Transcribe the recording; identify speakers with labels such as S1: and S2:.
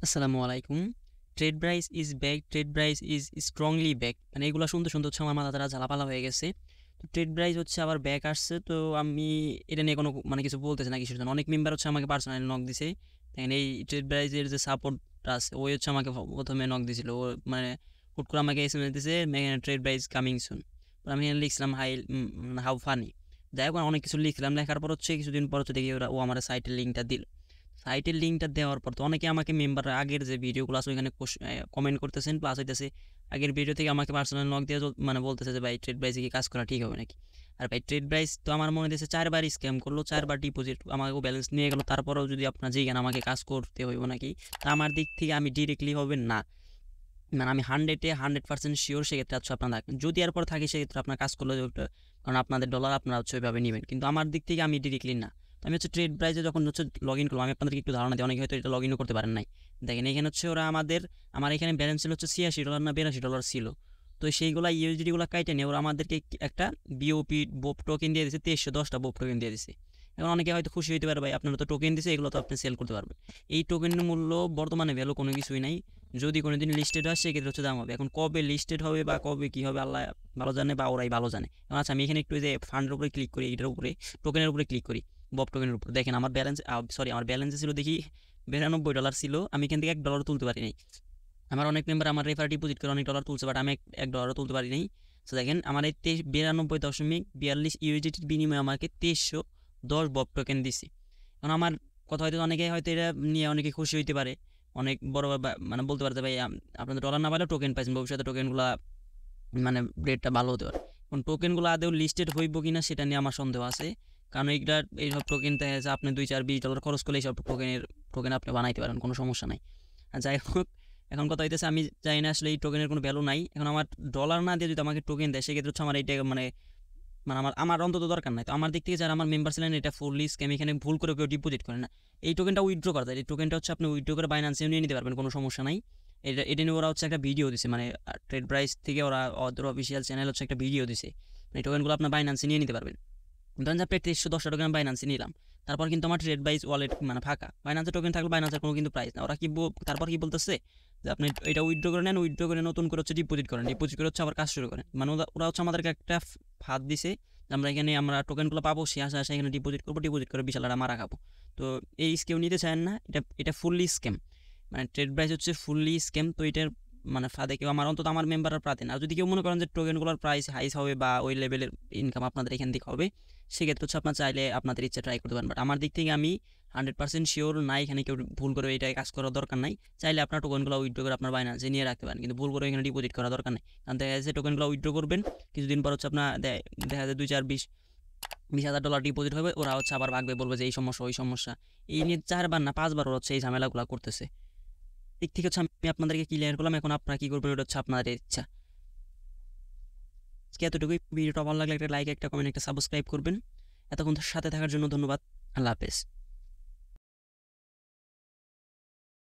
S1: আসসালামু আলাইকুম। Trade price is back, trade price is strongly back. মানে এগুলা শুনতে হচ্ছে আমার মাথাটা ঝালাপালা হয়ে গেছে। তো ট্রেড প্রাইস হচ্ছে আবার ব্যাক আসছে। তো আমি এটা নিয়ে কোনো মানে কিছু বলতেছি না কিসের জন্য। অনেক মেম্বার হচ্ছে আমাকে পার্সোনালি নক দিছে। দেখেন এই ট্রেড প্রাইসের যে সাপোর্টটা আছে ওই হচ্ছে আমাকে প্রথমে নক দিছিল। ও মানে হুট করে আমাকে এসএমএস দিছে ট্রেড প্রাইস কামিং সুন। আমি এখানে লিখছিলাম হাউ ফানি। যাই হোক অনেক কিছু লিখলাম, লেখার পর হচ্ছে কিছুদিন পর হচ্ছে দেখি ও আমার সাইটের লিঙ্কটা দিল। সাইটের লিঙ্কটা দেওয়ার পর তো অনেকে আমাকে মেম্বার আগের যে ভিডিওগুলো আছে ওইখানে কমেন্ট করতেছেন, প্লাস হইতেছে আগের ভিডিও থেকে আমাকে পার্সোনাল নক দিয়ে মানে বলতেছে যে ভাই ট্রেড প্রাইসে কি কাজ করা ঠিক হবে নাকি। আর ভাই ট্রেড প্রাইস তো আমার মনে হচ্ছে 4বার স্ক্যাম করলো, 4বার ডিপোজিট আমাকে ব্যালেন্স নিয়ে গেল, তারপরেও যদি আপনার যেখানে আমাকে কাজ করতে হইব নাকি, তা আমার দিক থেকে আমি ডিরেক্টলি হবে না, মানে আমি 100% শিওর সেক্ষেত্রে হচ্ছে আপনার থাকবেন। যদি এরপর থাকে সেক্ষেত্রে আপনার কাজ করলে কারণ আপনাদের ডলার আপনারা হচ্ছে ওইভাবে নেবেন, কিন্তু আমার দিক থেকে আমি ডিরেক্টলি না। তো আমি হচ্ছে ট্রেড প্রাইসে যখন হচ্ছে লগ ইন করলাম, আমি আপনাদেরকে একটু ধারণা দিই, অনেকে হয়তো এটা লগ ইনও করতে পারেন নাই। দেখেন এখানে হচ্ছে ওরা আমার এখানে ব্যালেন্স ছিল হচ্ছে $86 না $82 ছিল। তো সেইগুলা ইউএসডিগুলো কাইটে নিয়ে ওরা আমাদেরকে একটা বিওপি বোপ টোকেন দিয়ে দিচ্ছে, 2310টা বোপ টোকেন দিয়ে দিচ্ছে। এখন অনেকে হয়তো খুশি হইতে পারে, ভাই আপনারা তো টোকেন দিছে, এগুলো তো আপনি সেল করতে পারবেন। এই টোকেনের মূল্য বর্তমানে ভ্যালু কোনো কিছুই নাই। যদি কোনো দিন লিস্টেড হয় সেক্ষেত্রে হচ্ছে দাম হবে। এখন কবে লিস্টেড হবে বা কবে কী হবে আল্লাহ ভালো জানে, বা ওরাই ভালো জানে। এখন আচ্ছা আমি এখানে একটু যে ফান্ডের উপরে ক্লিক করি, এটার উপরে টোকেনের উপরে ক্লিক করি, বব টোকেনের উপর দেখেন আমার ব্যালেন্স, আমার ব্যালেন্সে ছিল দেখি $92 ছিল। আমি এখান থেকে $1 তুলতে পারি নাই। আমার অনেক মেম্বার আমার রেফার ডিপোজিট করে অনেক ডলার তুলছে, বাট আমি $1 তুলতে পারি নাই। তো দেখেন আমার এই 92.42 ইউএসডিটির বিনিময়ে আমাকে 2310 বব টোকেন দিছে। এখন আমার কথা হয়তো অনেকে হয়তো এটা নিয়ে অনেকে খুশি হইতে পারে, অনেক বড় মানে বলতে পারে যে ভাই আপনাদের ডলার না পাইলেও টোকেন পাইছেন, ভবিষ্যতে টোকেনগুলো মানে রেটটা ভালো হতে পারে। এখন টোকেনগুলো আদৌ লিস্টেড হইব কিনা সেটা নিয়ে আমার সন্দেহ আছে, কারণ এইসব টোকেন দেখা যাচ্ছে আপনি 2 4 $20 খরচ করলে এইসব টোকেন আপনি বানাইতে পারেন, কোনো সমস্যা নাই। আর যাই হোক, এখন কথা হইতেছে আমি জানি না আসলে এই টোকেনের কোনো ভ্যালু নাই। এখন আমার ডলার না দিয়ে যদি আমাকে টোকেন দেয় সেক্ষেত্রে হচ্ছে আমার এইটা মানে মানে আমার আমার অন্তত দরকার নাই। তো আমার দিক থেকে যারা আমার মেম্বার ছিলেন এটা ফুললি স্ক্যাম, এখানে ভুল করে কেউ ডিপোজিট করে না। এই টোকেনটা উইথড্র করা যায়, এই টোকেনটা হচ্ছে আপনি উইথড্র করে বাইন্যান্সে নিয়ে নিতে পারবেন, কোনো সমস্যা নাই। এটা নিয়ে ওরা হচ্ছে একটা ভিডিও দিছে, মানে ট্রেড প্রাইস থেকে ওরা ওদের অফিসিয়াল চ্যানেল হচ্ছে একটা ভিডিও দিছে, এই টোকেনগুলো আপনার বাইন্যান্সে নিয়ে নিতে পারবেন। ধরেন যে আপনি 2310 টাকা আমি বাইন্যান্সে নিলাম, তারপর কিন্তু আমার ট্রেড বাইস ওয়ালেট মানে ফাঁকা, বাইন্যান্সের টোকেন থাকলে বাইন্যান্সের কোনো কিন্তু প্রাইস না। ওরা তারপর কি বলতেছে যে আপনি এটা উইথড্র করে নেন, উইথড্র করে নতুন করে হচ্ছে ডিপোজিট করেন, ডিপোজিট করে হচ্ছে আবার কাজ শুরু করেন। মানে ওরা হচ্ছে আমাদেরকে একটা ফাঁদ দিছে যে আমরা টোকেনগুলো পাবো, সে আসে এখানে ডিপোজিট করবো, ডিপোজিট করে বিশাল একটা মারা খাবো। তো এই স্কেম নিতে চান না, এটা ফুললি স্কেম, মানে ট্রেড প্রাইস হচ্ছে ফুললি স্কেম। তো এটার মানে ফাঁদে কেউ আমার অন্তত আমার মেম্বারের প্রাতে না। আর যদি কেউ মনে করেন যে টোকেনগুলোর প্রাইস হাইস হবে বা ওই লেভেলের ইনকাম আপনাদের এখান থেকে হবে, সেক্ষেত্রে হচ্ছে আপনার চাইলে আপনাদের ইচ্ছা ট্রাই করতে পারেন। বাট আমার দিক থেকে আমি 100% শিওর নাই, এখানে কেউ ভুল করে এটাই কাজ করার দরকার নাই। চাইলে আপনার টোকেনগুলো উইথড্র করে আপনার বাইন্যান্সে নিয়ে রাখতে পারেন, কিন্তু ভুল করে এখানে ডিপোজিট করা দরকার নেই। কারণ দেখা যাচ্ছে টোকেনগুলো উইথড্র করবেন, কিছুদিন পর হচ্ছে আপনার দেখা যায় 2 4 20 $20,000 ডিপোজিট হবে, ওরা হচ্ছে আবার ভাগবে, বলবে যে এই সমস্যা ওই সমস্যা। এই নিয়ে 4বার না 5বার ওরা হচ্ছে এই ঝামেলাগুলো করতেছে। দিক থেকে হচ্ছে আমি আপনাদেরকে ক্লিয়ার করলাম, এখন আপনারা কি করবেন ওটা হচ্ছে আপনাদের ইচ্ছা। আজকে এতটুকুই। ভিডিওটা ভালো লাগলে একটা লাইক, একটা কমেন্ট, একটা সাবস্ক্রাইব করবেন। এতক্ষণ সাথে থাকার জন্য ধন্যবাদ। আল্লাহ হাফেজ।